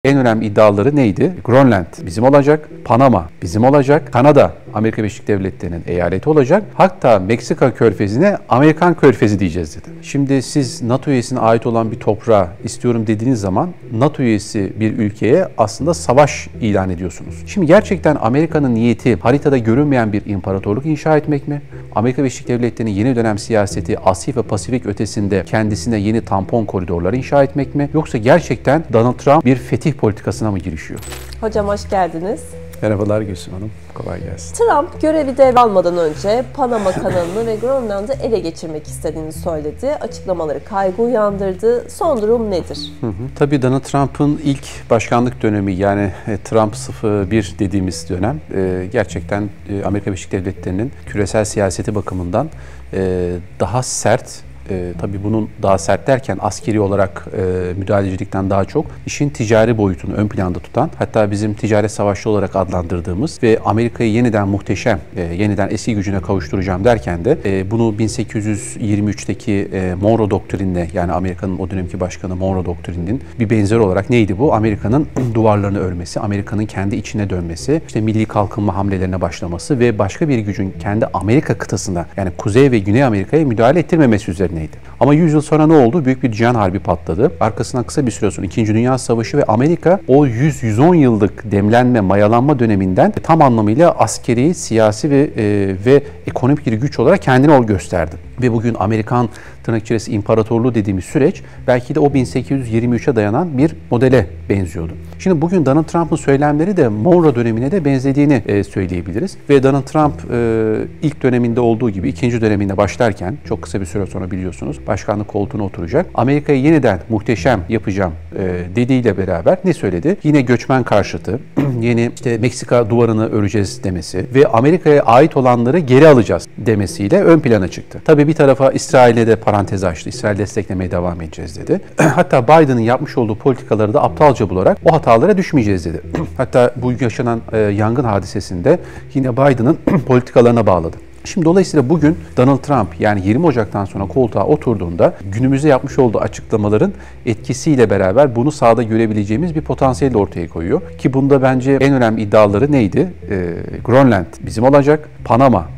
En önemli iddiaları neydi? Grönland bizim olacak, Panama bizim olacak, Kanada Amerika Birleşik Devletleri'nin eyaleti olacak. Hatta Meksika körfezine Amerikan körfezi diyeceğiz dedi. Şimdi siz NATO üyesine ait olan bir toprağı istiyorum dediğiniz zaman NATO üyesi bir ülkeye aslında savaş ilan ediyorsunuz. Şimdi gerçekten Amerika'nın niyeti haritada görünmeyen bir imparatorluk inşa etmek mi? Amerika Birleşik Devletleri'nin yeni dönem siyaseti Asya ve Pasifik ötesinde kendisine yeni tampon koridorları inşa etmek mi? Yoksa gerçekten Donald Trump bir fetih politikasına mı girişiyor? Hocam hoş geldiniz. Merhabalar Gülsüm Hanım. Kolay gelsin. Trump görevi devralmadan önce Panama kanalını ve Grönland'ı ele geçirmek istediğini söyledi. Açıklamaları kaygı uyandırdı. Son durum nedir? Tabii Donald Trump'ın ilk başkanlık dönemi yani Trump 01 dediğimiz dönem gerçekten Amerika Birleşik Devletleri'nin küresel siyaseti bakımından daha sert. Tabii bunun daha sert derken askeri olarak müdahalecilikten daha çok işin ticari boyutunu ön planda tutan, hatta bizim ticaret savaşçı olarak adlandırdığımız ve Amerika'yı yeniden muhteşem, yeniden eski gücüne kavuşturacağım derken de bunu 1823'teki Monroe Doktrinine, yani Amerika'nın o dönemki başkanı Monroe Doktrininin bir benzeri olarak neydi bu? Amerika'nın duvarlarını örmesi, Amerika'nın kendi içine dönmesi, işte milli kalkınma hamlelerine başlaması ve başka bir gücün kendi Amerika kıtasına, yani Kuzey ve Güney Amerika'ya müdahale ettirmemesi üzerineydi. Ama 100 yıl sonra ne oldu? Büyük bir cihan harbi patladı. Arkasından kısa bir süre sonra 2. Dünya Savaşı ve Amerika o 100-110 yıllık demlenme, mayalanma döneminden tam anlamıyla askeri, siyasi ve ekonomik bir güç olarak kendini gösterdi. Ve bugün Amerikan tırnak içerisinde imparatorluğu dediğimiz süreç belki de o 1823'e dayanan bir modele benziyordu. Şimdi bugün Donald Trump'ın söylemleri de Monroe dönemine de benzediğini söyleyebiliriz. Ve Donald Trump ilk döneminde olduğu gibi ikinci döneminde başlarken çok kısa bir süre sonra biliyorsunuz başkanlık koltuğuna oturacak. Amerika'yı yeniden muhteşem yapacağım dediğiyle beraber ne söyledi? Yine göçmen karşıtı, yeni işte Meksika duvarını öreceğiz demesi ve Amerika'ya ait olanları geri alacağız demesiyle ön plana çıktı. Tabii bir tarafa İsrail'e de parantez açtı. İsrail desteklemeye devam edeceğiz dedi. Hatta Biden'ın yapmış olduğu politikaları da aptalca bularak o hatalara düşmeyeceğiz dedi. Hatta bu yaşanan yangın hadisesinde yine Biden'ın politikalarına bağladı. Şimdi dolayısıyla bugün Donald Trump yani 20 Ocak'tan sonra koltuğa oturduğunda günümüzde yapmış olduğu açıklamaların etkisiyle beraber bunu sahada görebileceğimiz bir potansiyel ortaya koyuyor. Ki bunda bence en önemli iddiaları neydi? Grönland bizim olacak, Panama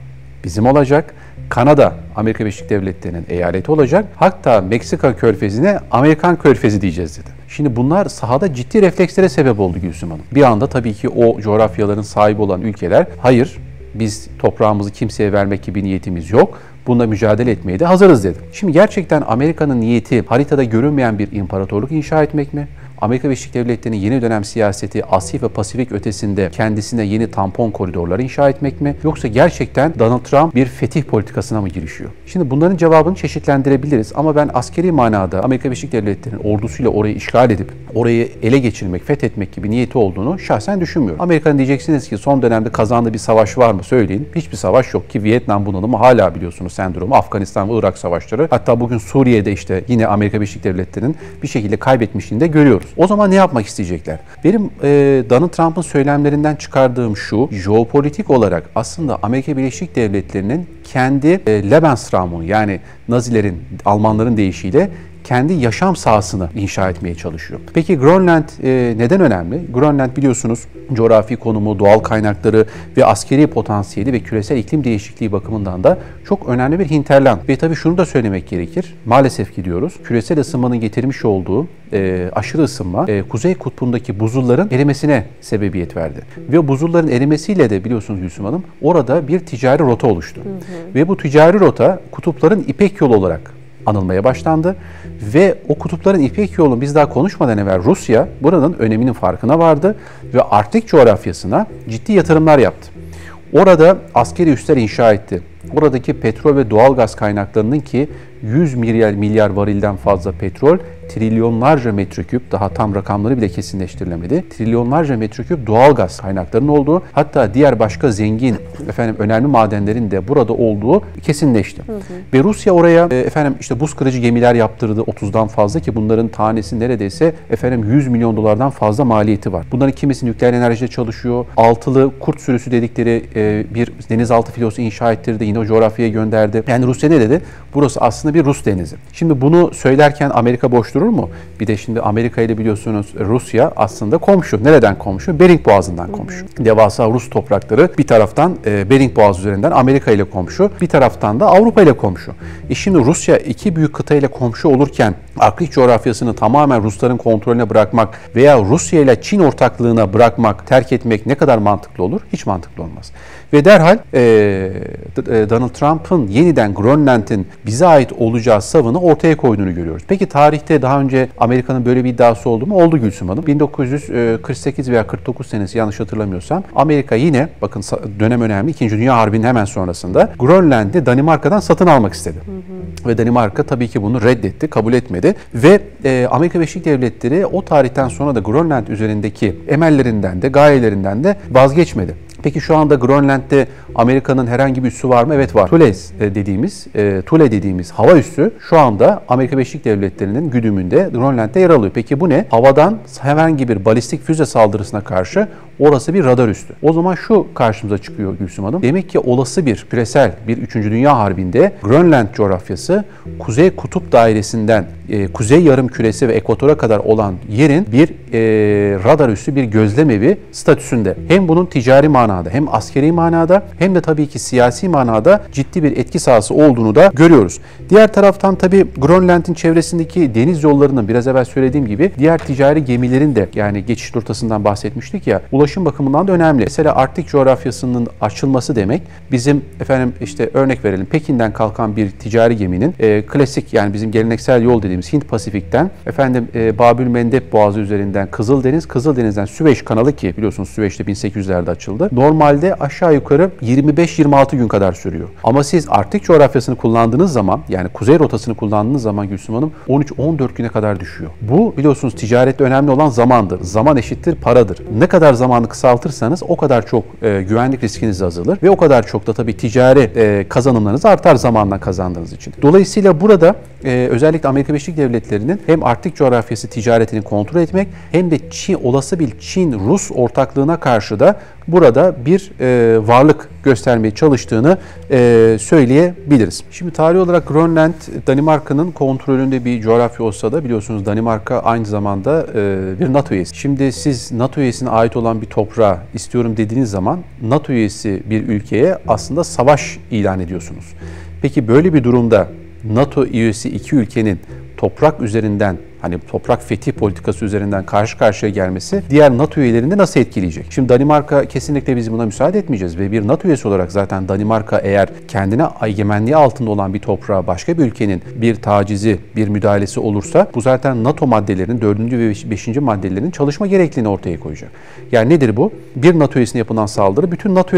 bizim olacak, Kanada Amerika Birleşik Devletleri'nin eyaleti olacak. Hatta Meksika körfezine Amerikan körfezi diyeceğiz dedi. Şimdi bunlar sahada ciddi reflekslere sebep oldu Gülsüm Hanım. Bir anda tabii ki o coğrafyaların sahibi olan ülkeler hayır biz toprağımızı kimseye vermek gibi niyetimiz yok. Bununla mücadele etmeye de hazırız dedi. Şimdi gerçekten Amerika'nın niyeti haritada görünmeyen bir imparatorluk inşa etmek mi? Amerika Birleşik Devletleri'nin yeni dönem siyaseti Asya ve Pasifik ötesinde kendisine yeni tampon koridorları inşa etmek mi? Yoksa gerçekten Donald Trump bir fetih politikasına mı girişiyor? Şimdi bunların cevabını çeşitlendirebiliriz ama ben askeri manada Amerika Birleşik Devletleri'nin ordusuyla orayı işgal edip orayı ele geçirmek, fethetmek gibi niyeti olduğunu şahsen düşünmüyorum. Amerika'nın diyeceksiniz ki son dönemde kazandığı bir savaş var mı? Söyleyin. Hiçbir savaş yok ki Vietnam bunalımı hala biliyorsunuz sendromu, Afganistan ve Irak savaşları. Hatta bugün Suriye'de işte yine Amerika Birleşik Devletleri'nin bir şekilde kaybetmişliğini de görüyoruz. O zaman ne yapmak isteyecekler? Benim Donald Trump'ın söylemlerinden çıkardığım şu, jeopolitik olarak aslında Amerika Birleşik Devletleri'nin kendi Lebensraum'unu yani Nazilerin, Almanların deyişiyle kendi yaşam sahasını inşa etmeye çalışıyor. Peki Grönland neden önemli? Grönland biliyorsunuz coğrafi konumu, doğal kaynakları ve askeri potansiyeli ve küresel iklim değişikliği bakımından da çok önemli bir hinterland. Ve tabii şunu da söylemek gerekir. Maalesef ki diyoruz, küresel ısınmanın getirmiş olduğu aşırı ısınma Kuzey Kutbu'ndaki buzulların erimesine sebebiyet verdi. Ve buzulların erimesiyle de biliyorsunuz Gülsüm Hanım orada bir ticari rota oluştu. Ve bu ticari rota kutupların İpek Yolu olarak anılmaya başlandı ve o kutupların İpek Yolu'nun biz daha konuşmadan evvel Rusya buranın öneminin farkına vardı ve Arktik coğrafyasına ciddi yatırımlar yaptı. Orada askeri üsler inşa etti. Oradaki petrol ve doğal gaz kaynaklarının ki 100 milyar varilden fazla petrol, trilyonlarca metreküp, daha tam rakamları bile kesinleştirilemedi, trilyonlarca metreküp doğal gaz kaynaklarının olduğu, hatta diğer başka zengin, önemli madenlerin de burada olduğu kesinleşti. Ve Rusya oraya işte buz kırıcı gemiler yaptırdı 30'dan fazla ki bunların tanesi neredeyse 100 milyon dolardan fazla maliyeti var. Bunların kimisi nükleer enerjide çalışıyor. Altılı kurt sürüsü dedikleri bir denizaltı filosu inşa ettirdi. yine o coğrafyaya gönderdi. Yani Rusya ne dedi? Burası aslında bir Rus denizi. Şimdi bunu söylerken Amerika boş durur mu? Bir de şimdi Amerika ile biliyorsunuz Rusya aslında komşu. Nereden komşu? Bering Boğazı'ndan komşu. Devasa Rus toprakları bir taraftan Bering Boğazı üzerinden Amerika ile komşu, bir taraftan da Avrupa ile komşu. Şimdi Rusya iki büyük kıta ile komşu olurken Arktik coğrafyasını tamamen Rusların kontrolüne bırakmak veya Rusya ile Çin ortaklığına bırakmak, terk etmek ne kadar mantıklı olur? Hiç mantıklı olmaz. Ve derhal Donald Trump'ın yeniden Grönland'in bize ait olacağı savını ortaya koyduğunu görüyoruz. Peki tarihte daha önce Amerika'nın böyle bir iddiası oldu mu? Oldu Gülsüm Hanım. 1948 veya 49 senesi yanlış hatırlamıyorsam Amerika yine, bakın dönem önemli, 2. Dünya Harbi'nin hemen sonrasında Grönland'i Danimarka'dan satın almak istedi. Ve Danimarka tabii ki bunu reddetti, kabul etmedi. Ve Amerika Birleşik Devletleri o tarihten sonra da Grönland üzerindeki emellerinden de, gayelerinden de vazgeçmedi. Peki şu anda Grönland'de Amerika'nın herhangi bir üssü var mı? Evet var. Thule dediğimiz hava üssü şu anda Amerika Birleşik Devletleri'nin güdümünde Grönland'de yer alıyor. Peki bu ne? Havadan herhangi bir balistik füze saldırısına karşı orası bir radar üssü. O zaman şu karşımıza çıkıyor Gülsüm Hanım. Demek ki olası bir küresel bir 3. Dünya Harbi'nde Grönland coğrafyası Kuzey Kutup Dairesi'nden Kuzey Yarımküresi ve Ekvator'a kadar olan yerin bir radar üssü, bir gözlemevi statüsünde. Hem bunun ticari manada hem askeri manada hem de tabii ki siyasi manada ciddi bir etki sahası olduğunu da görüyoruz. Diğer taraftan tabii Grönland'in çevresindeki deniz yollarının biraz evvel söylediğim gibi diğer ticari gemilerin de, yani geçiş rotasından bahsetmiştik ya, ulaşım bakımından da önemli. Mesela Arktik coğrafyasının açılması demek bizim işte örnek verelim, Pekin'den kalkan bir ticari geminin klasik, yani bizim geleneksel yol dediğimiz Hint Pasifik'ten Babül Mendeb Boğazı üzerinden Kızıldeniz'den Süveyş kanalı, ki biliyorsunuz Süveyş'te 1800'lerde açıldı. Normalde aşağı yukarı 25-26 gün kadar sürüyor. Ama siz Arktik coğrafyasını kullandığınız zaman, yani kuzey rotasını kullandığınız zaman Gülsüm Hanım 13-14 güne kadar düşüyor. Bu biliyorsunuz ticarette önemli olan zamandır. Zaman eşittir paradır. Ne kadar zamanı kısaltırsanız o kadar çok güvenlik riskiniz azalır ve o kadar çok da tabii ticari kazanımlarınız artar zamanla kazandığınız için. Dolayısıyla burada özellikle Amerika Birleşik Devletleri'nin hem Arktik coğrafyası ticaretini kontrol etmek hem de olası bir Çin-Rus ortaklığına karşı da burada bir varlık göstermeye çalıştığını söyleyebiliriz. Şimdi tarih olarak Grönland, Danimarka'nın kontrolünde bir coğrafya olsa da biliyorsunuz Danimarka aynı zamanda bir NATO üyesi. Şimdi siz NATO üyesine ait olan bir toprağı istiyorum dediğiniz zaman NATO üyesi bir ülkeye aslında savaş ilan ediyorsunuz. Peki böyle bir durumda NATO üyesi iki ülkenin toprak üzerinden, hani toprak fetih politikası üzerinden karşı karşıya gelmesi diğer NATO üyelerini nasıl etkileyecek? Şimdi Danimarka, kesinlikle biz buna müsaade etmeyeceğiz ve bir NATO üyesi olarak zaten Danimarka eğer kendine egemenliği altında olan bir toprağa başka bir ülkenin bir tacizi, bir müdahalesi olursa bu zaten NATO maddelerinin 4. ve 5. maddelerinin çalışma gerekliliğini ortaya koyacak. Yani nedir bu? Bir NATO üyesine yapılan saldırı bütün NATO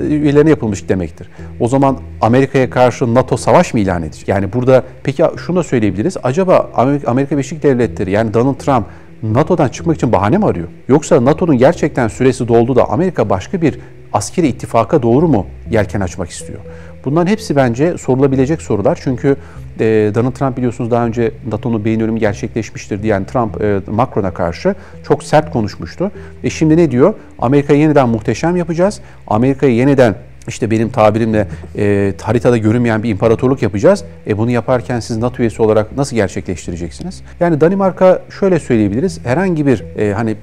üyelerine yapılmış demektir. O zaman Amerika'ya karşı NATO savaş mı ilan edecek? Yani burada peki şunu da söyleyebiliriz. Acaba Amerika Birleşik Devletleri, yani Donald Trump NATO'dan çıkmak için bahane mi arıyor? Yoksa NATO'nun gerçekten süresi doldu da Amerika başka bir askeri ittifaka doğru mu yelken açmak istiyor? Bunların hepsi bence sorulabilecek sorular. Çünkü Donald Trump biliyorsunuz daha önce NATO'nun beyin ölümü gerçekleşmiştir diyen Trump, Macron'a karşı çok sert konuşmuştu. Şimdi ne diyor? Amerika'yı yeniden muhteşem yapacağız. Amerika'yı yeniden, İşte benim tabirimle haritada görünmeyen bir imparatorluk yapacağız. Bunu yaparken siz NATO üyesi olarak nasıl gerçekleştireceksiniz? Yani Danimarka, şöyle söyleyebiliriz. Herhangi bir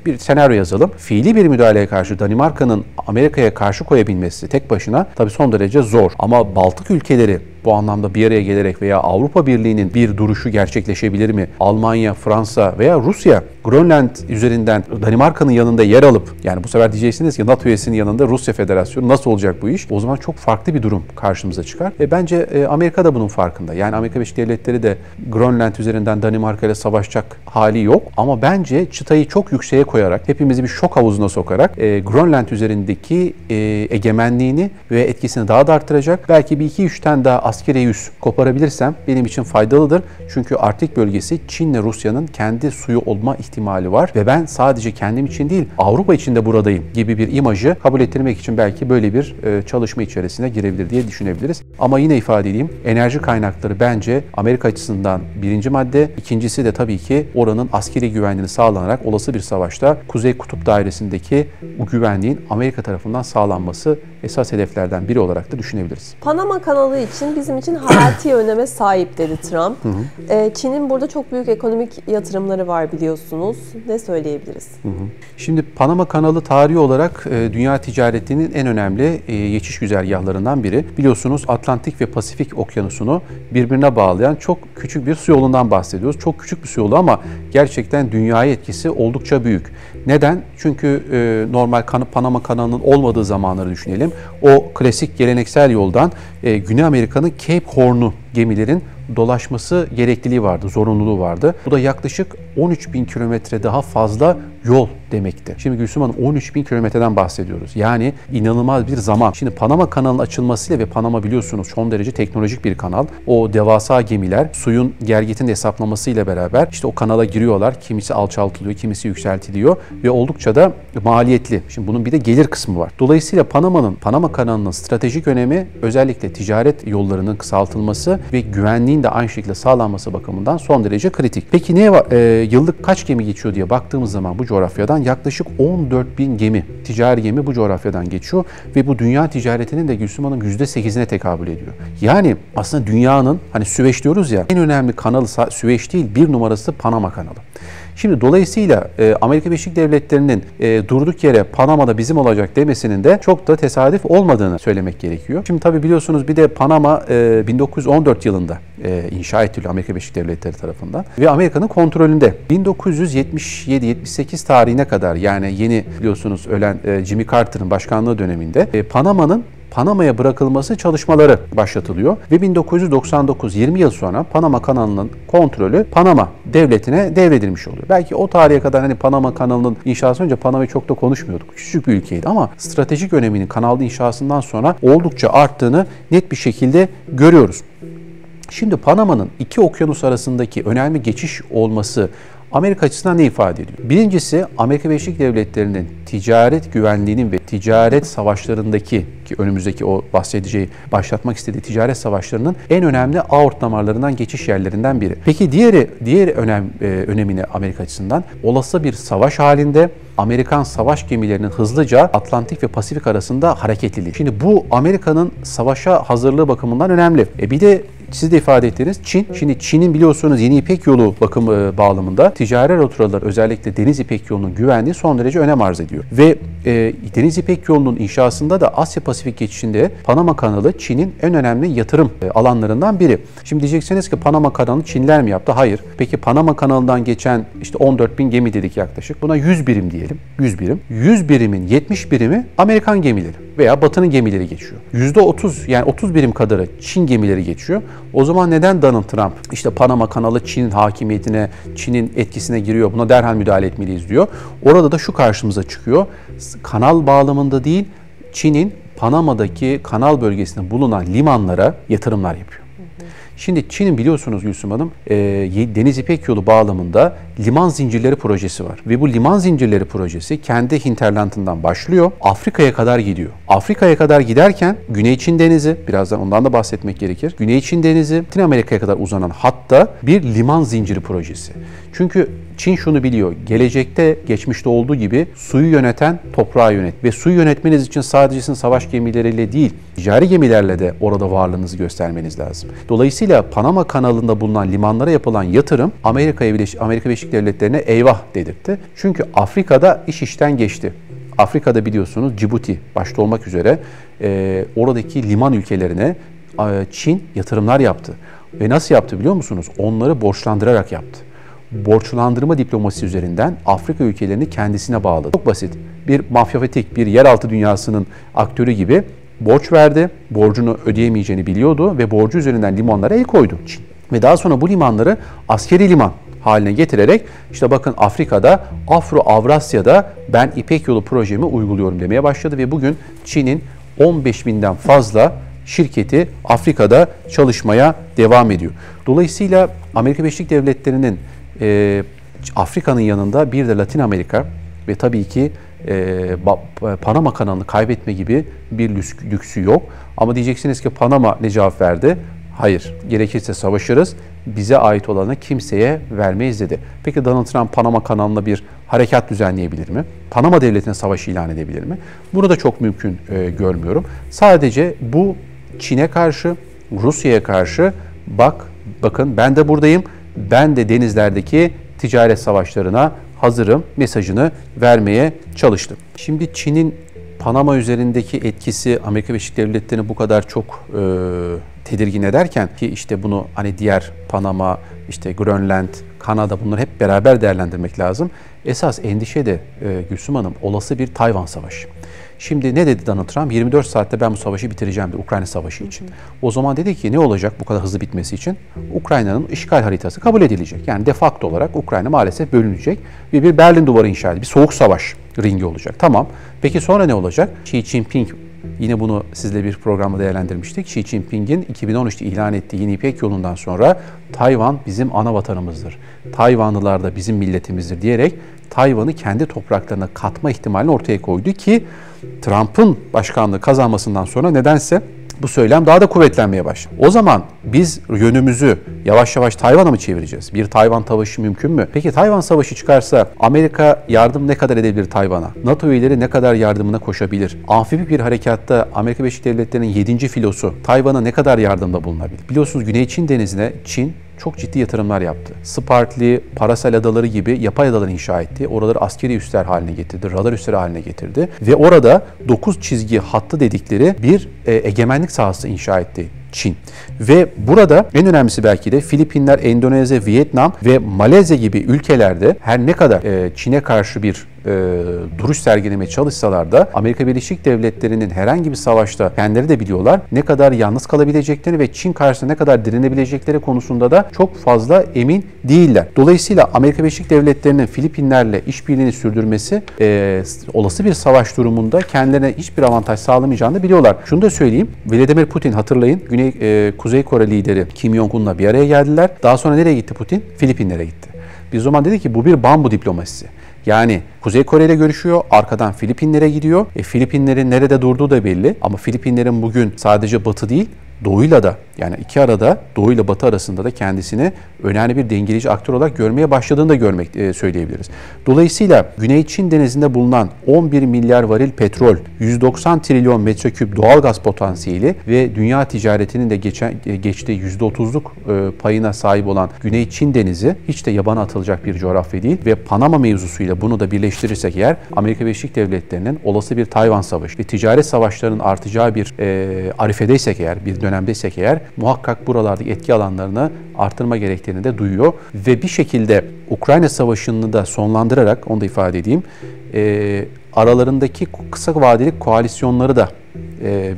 bir senaryo yazalım. Fiili bir müdahaleye karşı Danimarka'nın Amerika'ya karşı koyabilmesi tek başına tabii son derece zor. Ama Baltık ülkeleri bu anlamda bir araya gelerek veya Avrupa Birliği'nin bir duruşu gerçekleşebilir mi? Almanya, Fransa veya Rusya Grönland üzerinden Danimarka'nın yanında yer alıp, yani bu sefer diyeceksiniz ki NATO üyesinin yanında Rusya Federasyonu, nasıl olacak bu iş? O zaman çok farklı bir durum karşımıza çıkar. Bence Amerika da bunun farkında. Yani Amerika Birleşik Devletleri de Grönland üzerinden Danimarka ile savaşacak hali yok. Ama bence çıtayı çok yükseğe koyarak, hepimizi bir şok havuzuna sokarak Grönland üzerindeki egemenliğini ve etkisini daha da arttıracak. Belki bir 2-3 tane daha askeri üs koparabilirsem benim için faydalıdır. Çünkü Arktik bölgesi Çin'le Rusya'nın kendi suyu olma ihtimali var ve ben sadece kendim için değil Avrupa için de buradayım gibi bir imajı kabul ettirmek için belki böyle bir çalışma içerisine girebilir diye düşünebiliriz. Ama yine ifade edeyim, enerji kaynakları bence Amerika açısından birinci madde. İkincisi de tabii ki oranın askeri güvenliğini sağlanarak olası bir savaşta Kuzey Kutup Dairesi'ndeki bu güvenliğin Amerika tarafından sağlanması esas hedeflerden biri olarak da düşünebiliriz. Panama kanalı için bizim için hayati öneme sahip dedi Trump. Çin'in burada çok büyük ekonomik yatırımları var biliyorsunuz. Ne söyleyebiliriz? Şimdi Panama kanalı tarihi olarak dünya ticaretinin en önemli geçiş güzergahlarından biri. Biliyorsunuz Atlantik ve Pasifik okyanusunu birbirine bağlayan çok küçük bir su yolundan bahsediyoruz. Çok küçük bir su yolu ama gerçekten dünyaya etkisi oldukça büyük. Neden? Çünkü normal Panama kanalının olmadığı zamanları düşünelim. O klasik geleneksel yoldan Güney Amerika'nın Cape Horn'u gemilerin dolaşması gerekliliği vardı, zorunluluğu vardı. Bu da yaklaşık 13.000 kilometre daha fazla yol demekti. Şimdi Gülsüm Hanım 13.000 kilometreden bahsediyoruz. Yani inanılmaz bir zaman. Şimdi Panama kanalının açılmasıyla ve Panama biliyorsunuz son derece teknolojik bir kanal. O devasa gemiler suyun gergitini hesaplamasıyla beraber işte o kanala giriyorlar. Kimisi alçaltılıyor, kimisi yükseltiliyor ve oldukça da maliyetli. Şimdi bunun bir de gelir kısmı var. Dolayısıyla Panama kanalının stratejik önemi özellikle ticaret yollarının kısaltılması ve güvenliğin de aynı şekilde sağlanması bakımından son derece kritik. Peki ne var? Yıllık kaç gemi geçiyor diye baktığımız zaman bu coğrafyadan yaklaşık 14.000 gemi, ticari gemi bu coğrafyadan geçiyor ve bu dünya ticaretinin de Gülsüm Hanım %8'ine tekabül ediyor. Yani aslında dünyanın hani Süveyş diyoruz ya en önemli kanalı Süveyş değil bir numarası Panama kanalı. Şimdi dolayısıyla Amerika Birleşik Devletleri'nin durduk yere Panama'da bizim olacak demesinin de çok da tesadüf olmadığını söylemek gerekiyor. Şimdi tabii biliyorsunuz bir de Panama 1914 yılında inşa ediliyor Amerika Birleşik Devletleri tarafından ve Amerika'nın kontrolünde. 1977-78 tarihine kadar yani yeni biliyorsunuz ölen Jimmy Carter'ın başkanlığı döneminde Panama'ya bırakılması çalışmaları başlatılıyor ve 1999 20 yıl sonra Panama kanalının kontrolü Panama devletine devredilmiş oluyor. Belki o tarihe kadar hani Panama kanalının inşası önce Panama'yı çok da konuşmuyorduk. Küçük bir ülkeydi ama stratejik öneminin kanal inşasından sonra oldukça arttığını net bir şekilde görüyoruz. Şimdi Panama'nın iki okyanus arasındaki önemli geçiş olması Amerika açısından ne ifade ediyor? Birincisi Amerika Birleşik Devletleri'nin ticaret güvenliğinin ve ticaret savaşlarındaki ki önümüzdeki o başlatmak istediği ticaret savaşlarının en önemli aort damarlarından geçiş yerlerinden biri. Peki diğer önemini Amerika açısından olası bir savaş halinde Amerikan savaş gemilerinin hızlıca Atlantik ve Pasifik arasında hareketliliği. Şimdi bu Amerika'nın savaşa hazırlığı bakımından önemli. Bir de siz de ifade ettiğiniz Çin. Şimdi Çin'in biliyorsunuz Yeni İpek Yolu bağlamında ticari roturalar özellikle Deniz İpek Yolu'nun güvenliği son derece önem arz ediyor. Ve Deniz İpek Yolu'nun inşasında da Asya Pasifik geçişinde Panama kanalı Çin'in en önemli yatırım alanlarından biri. Şimdi diyeceksiniz ki Panama kanalını Çinliler mi yaptı? Hayır. Peki Panama kanalından geçen işte 14.000 gemi dedik yaklaşık. Buna 100 birim diyelim. 100 birim. 100 birimin 70 birimi Amerikan gemileri veya Batı'nın gemileri geçiyor. %30 yani 30 birim kadarı Çin gemileri geçiyor. O zaman neden Donald Trump işte Panama kanalı Çin'in hakimiyetine, Çin'in etkisine giriyor, buna derhal müdahale etmeliyiz diyor. Orada da şu karşımıza çıkıyor. Kanal bağlamında değil, Çin'in Panama'daki kanal bölgesinde bulunan limanlara yatırımlar yapıyor. Şimdi Çin'in biliyorsunuz Gülsüm Hanım Deniz İpek Yolu bağlamında liman zincirleri projesi var. Ve bu liman zincirleri projesi kendi hinterlandından başlıyor. Afrika'ya kadar gidiyor. Afrika'ya kadar giderken Güney Çin Denizi, birazdan ondan da bahsetmek gerekir. Güney Çin Denizi, Latin Amerika'ya kadar uzanan hatta bir liman zinciri projesi. Çünkü Çin şunu biliyor, gelecekte geçmişte olduğu gibi suyu yöneten toprağı yönet ve suyu yönetmeniz için sadece sizin savaş gemileriyle değil, ticari gemilerle de orada varlığınızı göstermeniz lazım. Dolayısıyla Panama kanalında bulunan limanlara yapılan yatırım Amerika Birleşik Devletleri'ne eyvah dedirtti. Çünkü Afrika'da iş işten geçti. Afrika'da biliyorsunuz Cibuti başta olmak üzere oradaki liman ülkelerine Çin yatırımlar yaptı. Ve nasıl yaptı biliyor musunuz? Onları borçlandırarak yaptı. Borçlandırma diplomasi üzerinden Afrika ülkelerini kendisine bağladı. Çok basit. Bir mafyatik, bir yeraltı dünyasının aktörü gibi borç verdi. Borcunu ödeyemeyeceğini biliyordu ve borcu üzerinden limanlara el koydu Çin. Ve daha sonra bu limanları askeri liman haline getirerek işte bakın Afrika'da, Afro-Avrasya'da ben İpek Yolu projemi uyguluyorum demeye başladı ve bugün Çin'in 15.000'den fazla şirketi Afrika'da çalışmaya devam ediyor. Dolayısıyla Amerika Birleşik Devletleri'nin Afrika'nın yanında bir de Latin Amerika ve tabii ki Panama kanalını kaybetme gibi bir lüksü yok. Ama diyeceksiniz ki Panama ne cevap verdi? Hayır, gerekirse savaşırız, bize ait olanı kimseye vermeyiz dedi. Peki Donald Trump Panama kanalına bir harekat düzenleyebilir mi? Panama devletine savaş ilan edebilir mi? Bunu da çok mümkün görmüyorum. Sadece bu Çin'e karşı, Rusya'ya karşı bakın ben de buradayım, ben de denizlerdeki ticaret savaşlarına hazırım mesajını vermeye çalıştım. Şimdi Çin'in Panama üzerindeki etkisi Amerika Birleşik Devletleri'ni bu kadar çok tedirgin ederken ki işte bunu hani diğer Panama, işte Grönland, Kanada bunları hep beraber değerlendirmek lazım. Esas endişe de Gülsüm Hanım olası bir Tayvan Savaşı. Şimdi ne dedi Donald Trump? 24 saatte ben bu savaşı bitireceğim dedi Ukrayna Savaşı için. O zaman dedi ki ne olacak bu kadar hızlı bitmesi için? Ukrayna'nın işgal haritası kabul edilecek. Yani de facto olarak Ukrayna maalesef bölünecek ve bir Berlin Duvarı inşa edildi. Bir soğuk savaş ringi olacak. Tamam. Peki sonra ne olacak? Xi Jinping, yine bunu sizle bir programda değerlendirmiştik. Xi Jinping'in 2013'te ilan ettiği Yeni İpek Yolu'ndan sonra Tayvan bizim ana vatanımızdır. Tayvanlılar da bizim milletimizdir diyerek Tayvan'ı kendi topraklarına katma ihtimalini ortaya koydu ki Trump'ın başkanlığı kazanmasından sonra nedense bu söylem daha da kuvvetlenmeye başladı. O zaman biz yönümüzü yavaş yavaş Tayvan'a mı çevireceğiz? Bir Tayvan savaşı mümkün mü? Peki Tayvan savaşı çıkarsa Amerika yardım ne kadar edebilir Tayvan'a? NATO üyeleri ne kadar yardımına koşabilir? Amfibi bir harekatta Amerika Birleşik Devletleri'nin 7. filosu Tayvan'a ne kadar yardımda bulunabilir? Biliyorsunuz Güney Çin Denizi'ne Çin çok ciddi yatırımlar yaptı. Spratly, Paracel adaları gibi yapay adalar inşa etti. Oraları askeri üsler haline getirdi, radar üsleri haline getirdi. Ve orada 9 çizgi hattı dedikleri bir egemenlik sahası inşa etti Çin. Ve burada en önemlisi belki de Filipinler, Endonezya, Vietnam ve Malezya gibi ülkelerde her ne kadar Çin'e karşı bir duruş sergilemeye çalışsalar da Amerika Birleşik Devletleri'nin herhangi bir savaşta kendileri de biliyorlar ne kadar yalnız kalabileceklerini ve Çin karşısında ne kadar direnebilecekleri konusunda da çok fazla emin değiller. Dolayısıyla Amerika Birleşik Devletleri'nin Filipinlerle işbirliğini sürdürmesi olası bir savaş durumunda kendilerine hiçbir avantaj sağlamayacağını biliyorlar. Şunu da söyleyeyim, Vladimir Putin hatırlayın Kuzey Kore lideri Kim Jong-un'la bir araya geldiler. Daha sonra nereye gitti Putin? Filipinlere gitti. Biz o zaman dedik ki bu bir bambu diplomasisi. Yani Kuzey Kore ile görüşüyor, arkadan Filipinlere gidiyor. Filipinlerin nerede durduğu da belli. Ama Filipinlerin bugün sadece batı değil, doğuyla da yani iki arada doğu ile batı arasında da kendisini önemli bir dengeleyici aktör olarak görmeye başladığını da söyleyebiliriz. Dolayısıyla Güney Çin Denizi'nde bulunan 11 milyar varil petrol, 190 trilyon metreküp doğalgaz potansiyeli ve dünya ticaretinin de geçtiği %30'luk payına sahip olan Güney Çin Denizi hiç de yabana atılacak bir coğrafya değil ve Panama mevzusuyla bunu da birleştirirsek eğer Amerika Birleşik Devletleri'nin olası bir Tayvan Savaşı ve ticaret savaşlarının artacağı bir arifedeysek eğer, bir dönemdeysek eğer muhakkak buralardaki etki alanlarını artırma gerektiğini de duyuyor. Ve bir şekilde Ukrayna Savaşı'nı da sonlandırarak, onu da ifade edeyim, aralarındaki kısa vadeli koalisyonları da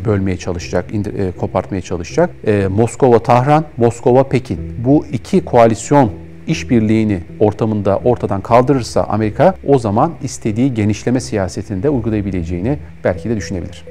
bölmeye çalışacak, kopartmaya çalışacak. Moskova-Tahran, Moskova-Pekin. Bu iki koalisyon işbirliğini ortamında ortadan kaldırırsa Amerika o zaman istediği genişleme siyasetini de uygulayabileceğini belki de düşünebilir.